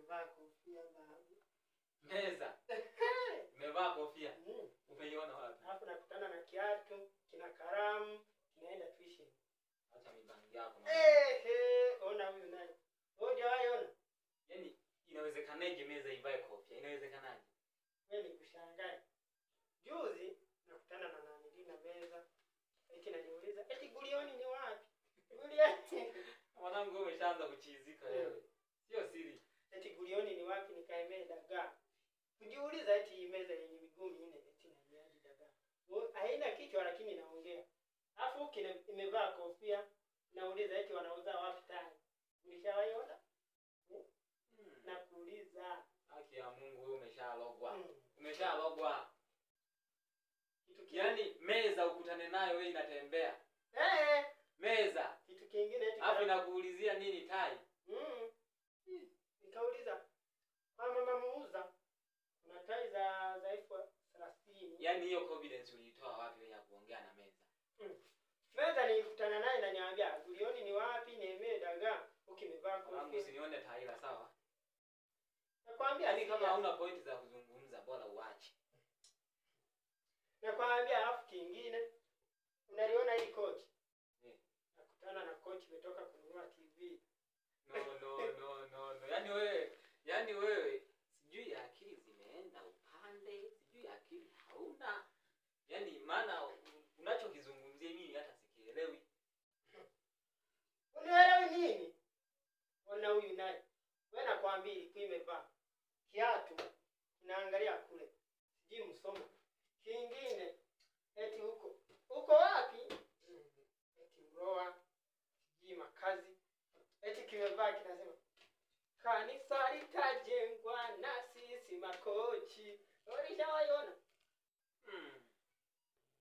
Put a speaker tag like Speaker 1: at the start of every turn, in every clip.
Speaker 1: nimevaa kofia na
Speaker 2: Meza. Umevaa kofia. Umeiona wapi?
Speaker 1: Hapo nakutana na kiatu, kina kalamu, kinaenda tuition.
Speaker 2: Acha mibangi yako.
Speaker 1: Ona huyu naye. Hujawahi ona?
Speaker 2: Yaani inawezekanaje meza ivae kofia? Inawezekanaje?
Speaker 1: Wewe ni kushangaa. Juzi nakutana na nani na meza. Eti naniuliza, eti gulioni ni wapi? Gulioni.
Speaker 2: Mwanangu wewe umeshaanza kuchizika wewe. Sio siri.
Speaker 1: Eti gulioni ni wapi nikaemea dagaa. Kujiuliza eti meza yenye miguu minne eti naniaje dagaa. Haina kichwa lakini inaongea. Alafu imevaa kofia. Nauliza eti wanauza wapi tai. Ulishawahi ona? Nakuuliza.
Speaker 2: Haki ya Mungu wewe umeshalogwa. Umeshalogwa. Yaani meza ukutane nayo wewe inatembea. Meza.
Speaker 1: Kitu kingine eti
Speaker 2: hapo inakuulizia nini tai?
Speaker 1: Nikauliza. Mama muuza. Kuna tai za elfu 30.
Speaker 2: Yaani hiyo confidence uliitoa wapi wewe ya kuongea na meza?
Speaker 1: Meza nilikutana naye na niambia, gulioni ni wapi niemee dagaa ukimevaa kofia.
Speaker 2: Wangu usinione taila sawa?
Speaker 1: Nakwambia
Speaker 2: ni kama hauna point za kuzungumza bora uache.
Speaker 1: Nakwambia alafu kingine unaliona hii coach. Nakutana na coach umetoka kununua TV.
Speaker 2: No. Yaani wewe sijui akili zimeenda upande, sijui akili hauna. Yaani maana unachokizungumzia mimi hata sikielewi.
Speaker 1: Unaelewi nini? Ona huyu naye. Wewe nakwambia ilikuwa imevaa kiatu. Unaangalia kule. Sijui msomo. Kingine eti huko wapi? Eti Uroa. Sijui makazi. Eti kimevaa kinasema kanisa litajengwa na sisi makochi. Ulishawahi ona?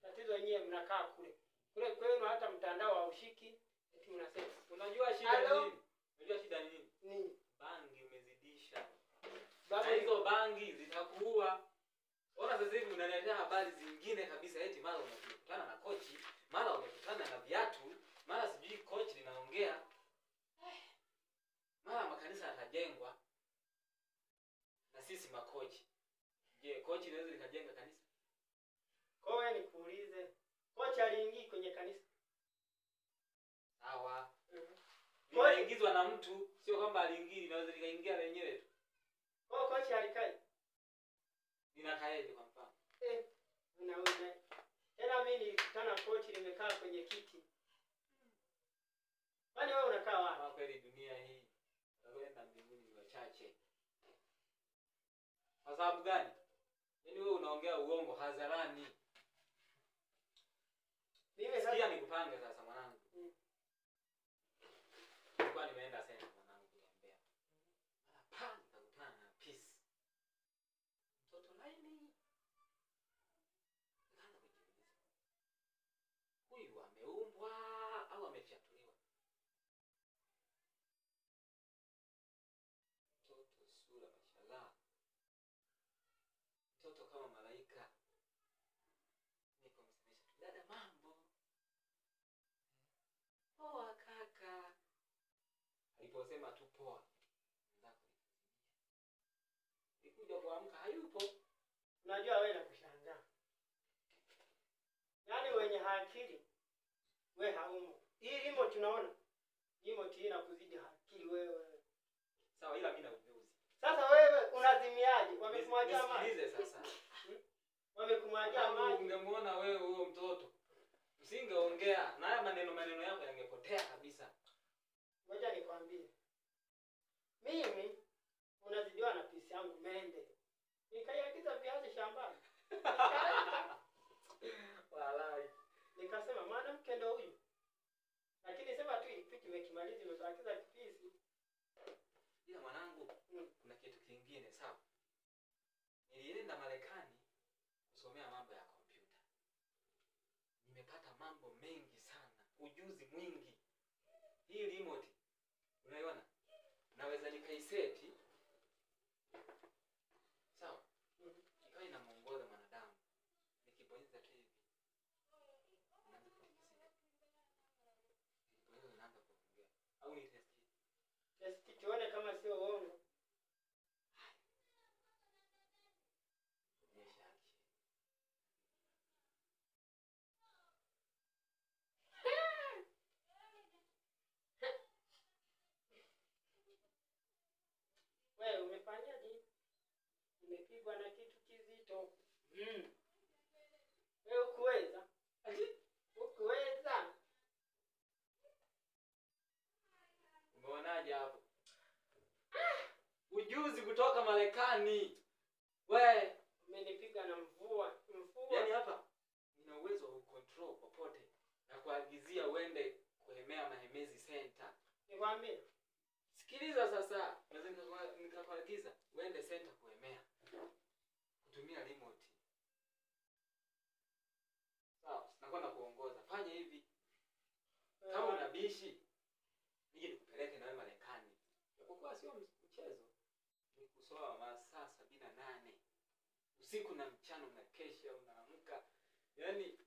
Speaker 1: Tatizo nyie mnakaa kule. Kule kwenu hata mtandao haushiki. Eti unasema
Speaker 2: unajua shida ni nini? Unajua shida ni nini?
Speaker 1: Nini?
Speaker 2: Bangi umezidisha. Na hizo bangi zitakuua. Ona sasa hivi unaletea habari zingine kabisa eti mara umekutana na kochi, mara umekutana na viatu, mara sijui kochi linaongea. Mara makanisa yatajengwa na sisi makochi. Je, kochi inaweza likajenga kanisa?
Speaker 1: Kwa wewe nikuulize, kochi aliingii kwenye kanisa?
Speaker 2: Sawa. Linaingizwa na mtu, sio kwamba aliingii, linaweza likaingia lenyewe tu.
Speaker 1: Kwa kochi alikai?
Speaker 2: Linakaeje kwa mfano?
Speaker 1: Unaona. Tena mimi nilikutana kochi limekaa kwenye kiti. Kwani wewe unakaa wapi?
Speaker 2: Kwa kweli dunia hii utakwenda mbinguni ni wachache. Kwa sababu gani? Yaani wewe unaongea uongo hadharani.
Speaker 1: Mimi
Speaker 2: sasa nikupange sasa mwanangu. Nilikuwa nimeenda sasa mwanangu kutembea. Mara nikakutana na peace. Mtoto laini. Nikaanza kujiuliza. Huyu ameumbwa au amefyatuliwa? Mtoto sura mashallah. Mtoto kama malaika. Nikamsemesha dada mambo. Poa kaka. Aliposema tu poa. Nikuja kuamka hayupo.
Speaker 1: Unajua wewe nakushangaa. Yaani wenye akili wewe haumo. Hii remote tunaona. Remote hii inakuzidi akili wewe.
Speaker 2: Sawa ila mimi na ujuzi.
Speaker 1: Sasa wewe unazimiaje? Wamekumwagia maji.
Speaker 2: Nisikilize sasa.
Speaker 1: Wamekumwagia maji.
Speaker 2: Ungemuona wewe huyo mtoto. Usingeongea na haya maneno yako yangepotea kabisa.
Speaker 1: Ngoja nikwambie. Mimi unazidiwa na pisi yangu mende. Nikaiagiza viazi shambani.
Speaker 2: Walai.
Speaker 1: Nikasema mwanamke ndio huyu. Lakini sema tu ilipiki imekimaliza imebakiza kipisi.
Speaker 2: Ila mwanangu, kuna kitu kingine sawa. Nilienda Marekani kusomea mambo ya kompyuta. Nimepata mambo mengi sana, ujuzi mwingi. Hii remote unaiona? Naweza nikaiseti. Sawa? Ikawa inamuongoza mwanadamu. Nikibonyeza tu hivi. Inaanza kutikisika. Nikibonyeza inaanza kuongea. Au ni testi?
Speaker 1: Testi tuone kama sio uongo. nimepigwa na kitu kizito. Wewe ukuweza? Ukuweza?
Speaker 2: Umeonaje hapo? Ujuzi kutoka Marekani. We,
Speaker 1: Umenipiga na mvua.
Speaker 2: Yaani hapa nina uwezo wa kucontrol popote na kuagizia uende kuhemea Mahemezi Center.
Speaker 1: Nikwambie.
Speaker 2: Sikiliza sasa, naweza nikakuagiza uende center kuhemea. Kutumia remote. Sawa, nakuwa nakuongoza. Fanya hivi. Kama unabishi, nije nikupeleke na wewe Marekani. Japokuwa sio mchezo. Ni kusoa masaa 78. Usiku na mchana unakesha, unaamka. Yaani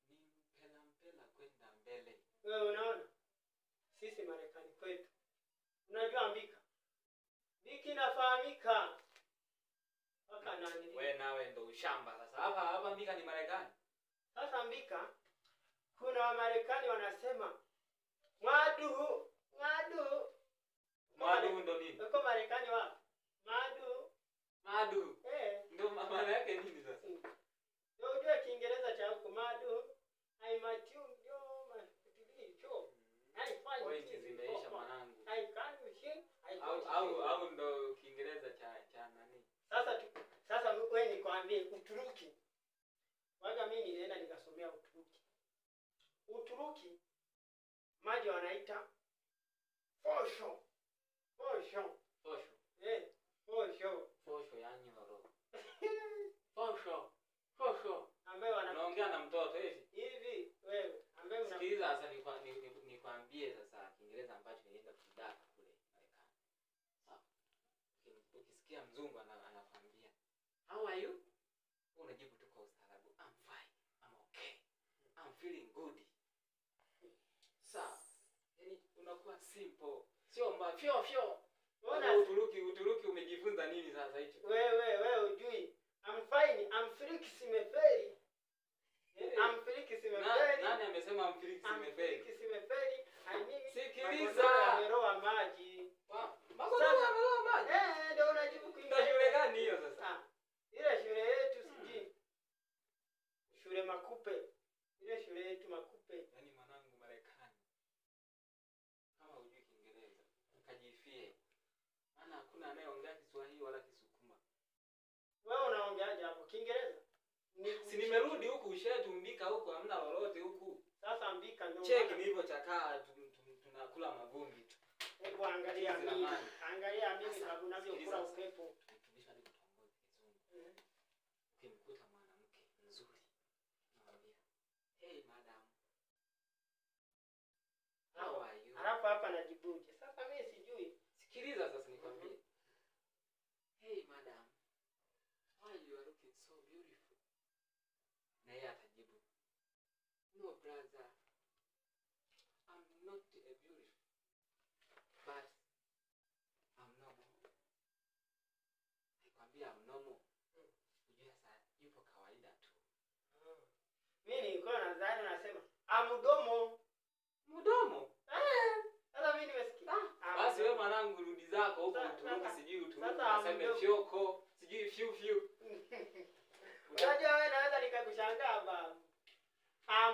Speaker 2: ni mpela kwenda mbele.
Speaker 1: Wewe unaona? Sisi Marekani kwetu. Unajua Mbika? Mbiki inafahamika. Paka nani?
Speaker 2: Wewe nawe ndo ushamba sasa. Hapa Mbika ni Marekani.
Speaker 1: Sasa Mbika, kuna Wamarekani wanasema Mwaduhu.
Speaker 2: Mwaduhu ndo nini?
Speaker 1: Uko Marekani wapi?
Speaker 2: Madu. Ndo maana yake nini sasa?
Speaker 1: Ndio ujue Kiingereza cha huko Madu. I matiu ndio matilicho. Haifai.
Speaker 2: Point zimeisha mwanangu.
Speaker 1: I can't sing.
Speaker 2: Au ndo Kiingereza cha nani?
Speaker 1: Sasa wewe nikwambie Uturuki. Waga mimi nilienda nikasomea Uturuki. Uturuki maji wanaita fosho. Fosho
Speaker 2: ya nyoro. Fosho.
Speaker 1: Ambaye
Speaker 2: wanaongea na mtoto
Speaker 1: hivi wewe ambaye
Speaker 2: sikiliza sasa nikwambie sasa Kiingereza ambacho nilienda kudaka kule Marekani. Sawa. Ukisikia mzungu anakwambia how are you? Unajibu tu kwa ustaarabu. I'm fine. I'm okay. I'm feeling good. Sawa. Yaani unakuwa simple. Sio mbaya. Fyo. Uturuki umejifunza nini sasa hicho?
Speaker 1: Wewe ujui. I'm fine. I'm Felix Meferi.
Speaker 2: Nani amesema Felix Meferi?
Speaker 1: Felix Meferi.
Speaker 2: Sikiliza.
Speaker 1: Ameroa maji.
Speaker 2: Magodoro ameroa maji.
Speaker 1: Ndio unajibu kuingia.
Speaker 2: Ndio shule gani hiyo sasa?
Speaker 1: Ile shule yetu siji. Shule Makupe. Ile shule yetu Makupe.
Speaker 2: Yaani mwanangu Marekani. Kama hujui Kiingereza, ukajifie. Maana hakuna anayeongea Kiswahili wala Kisukuma.
Speaker 1: Wewe unaongeaje hapo Kiingereza?
Speaker 2: Si nimerudi huku ushetu Mbika huku hamna lolote huku.
Speaker 1: Sasa Mbika ndio.
Speaker 2: Check nilivyochakaa tunakula mavumbi tu.
Speaker 1: Hebu angalia mimi. Angalia mimi sababu ninavyokula upepo.
Speaker 2: Tumisha ni kutongoza kizungu. Ukimkuta mwanamke nzuri. Mwambie, "Hey madam. How are you?"
Speaker 1: Alafu hapa najibuje. Sasa mimi sijui.
Speaker 2: Sikiliza sasa nikwambie. "Hey madam. Why you are looking so beautiful?" Na yeye atajibu, "No brother. I'm not a beautiful. But I'm normal." Nikwambia I'm normal. Unajua sasa yupo kawaida tu.
Speaker 1: Mimi nilikuwa nadhani unasema amudomo.
Speaker 2: Mdomo?
Speaker 1: Sasa mimi nimesikia.
Speaker 2: Basi wewe mwanangu rudi zako huko Uturuki sijui Uturuki unasema fyoko, sijui fiu.
Speaker 1: Unajua wewe naweza nikakushangaa baba.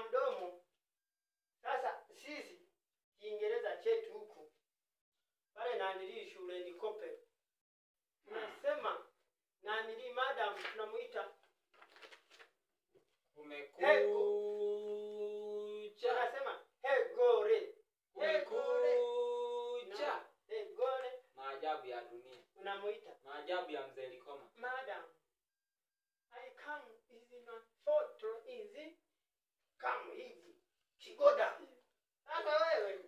Speaker 1: Mdomo. Sasa sisi Kiingereza chetu huku pale nanili shule ni kope. Nasema nanili madam tunamuita
Speaker 2: umekucha.
Speaker 1: Nasema hegore.
Speaker 2: Umekucha.
Speaker 1: Hegore.
Speaker 2: Maajabu ya dunia.
Speaker 1: Unamuita
Speaker 2: maajabu ya mzee Likoma.
Speaker 1: Madam, I come easy na photo easy. Come hivi. Kigoda. Sasa wewe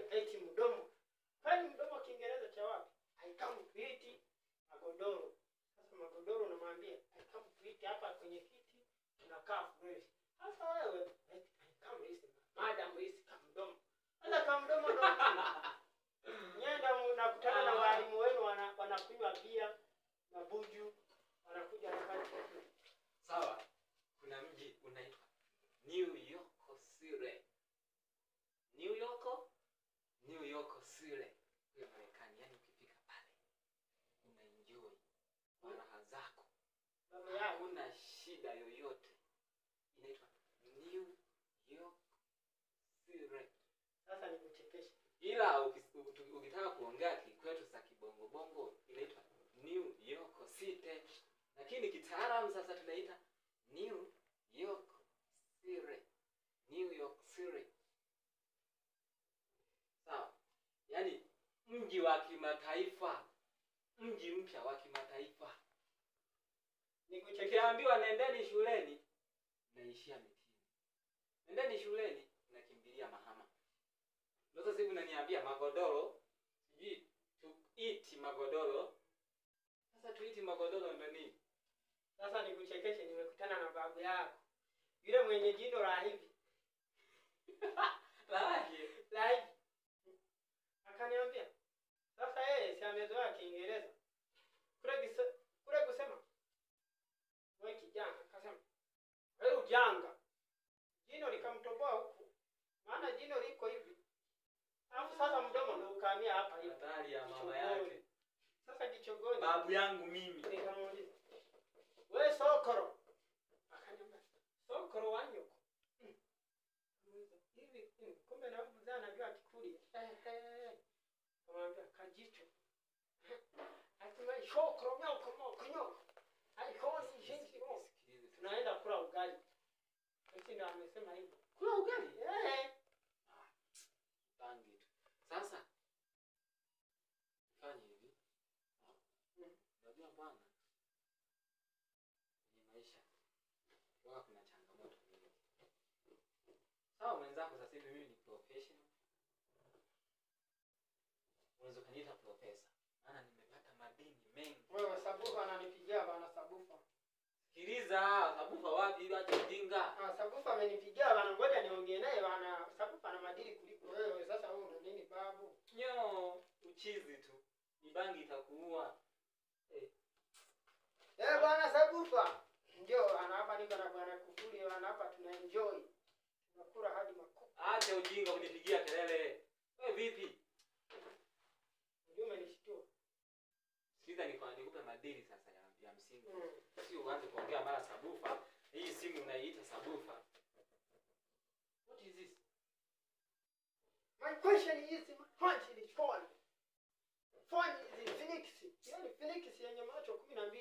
Speaker 1: eti mdomo. Kwani mdomo Kiingereza cha wapi? I come pretty magodoro. Sasa magodoro unamwambia I come pretty hapa kwenye kiti unakaa fresh. Sasa wewe I come easy. Madam easy kamdomo. Sasa kamdomo ndo nyenda mnakutana na walimu wenu wanakunywa bia na buju wanakuja na kazi.
Speaker 2: Sawa. Kuna mji unaitwa New York City. New York City. Kwa Marekani, yani ukifika pale unaenjoy. shida yoyote inaitwa New York City.
Speaker 1: Sasa nikuchekeshe.
Speaker 2: Ila ukitaka kuongea kikwetu za kibongo bongo inaitwa New York City. Lakini kitaalamu sasa tunaita New York City. New York City. Sawa. Yaani mji wa kimataifa. Mji mpya wa kimataifa. Nikiambiwa nendeni shuleni, naishia mitini. Nendeni shuleni, nakimbilia mahama. Sasa hivi unaniambia magodoro, sijui tuiti magodoro. Sasa tuiti magodoro ndo nini?
Speaker 1: Sasa nikuchekeshe, nimekutana na babu yako. Yule mwenye jino la hivi. La hivi. Akaniambia, sasa yeye si amezoea Kiingereza. Kule kusema wewe kijana, akasema wewe ujanga. Jino likamtoboa huku. Maana jino liko hivi. Alafu sasa mdomo ndio ukahamia hapa hivi.
Speaker 2: Hatari ya mama yake.
Speaker 1: Sasa kichogoni.
Speaker 2: Babu yangu mimi.
Speaker 1: Nikamuuliza, wewe sokoro. Akaniambia, sokoro wanyo. Hivi kumbe na mzee anajua Kikuria. Kamwambia kajicho. Hatimaye sokoro nyoko kunyo. Haikoni jinsi mo. Tunaenda kula ugali. Sisi ndio amesema hivyo.
Speaker 2: Kula ugali? Bangi tu. Sasa fanya hivi. Unajua bwana, ni maisha. Kwa kuna changamoto nyingi. Sawa mwenzako, sasa hivi mimi ni professional. Unaweza kuniita professor. Maana nimepata madini mengi.
Speaker 1: Wewe Sabufa ananipigia bana Sabufa.
Speaker 2: Sikiliza, Sabufa wapi ili acha ujinga?
Speaker 1: Sabufa amenipigia bana, ngoja niongee naye bana. Sabufa ana madili kuliko wewe. Sasa wewe una nini babu?
Speaker 2: Uchizi tu. Ni bangi itakuua.
Speaker 1: Bwana Sabufa. Ndio anahapa niko na bwana Kufuri, anahapa tuna enjoy. Tunakula hadi makupa.
Speaker 2: Acha ujinga kunipigia kelele. Wewe vipi?
Speaker 1: Ndio umenishtua.
Speaker 2: Sikiliza nikupe madili sasa ya msingi. Sio uanze kuongea mara Sabufa. Hii simu unaiita Sabufa. What is this?
Speaker 1: My question is, my punch is phone. Phone is Phoenix. Yaani Phoenix yenye macho 12.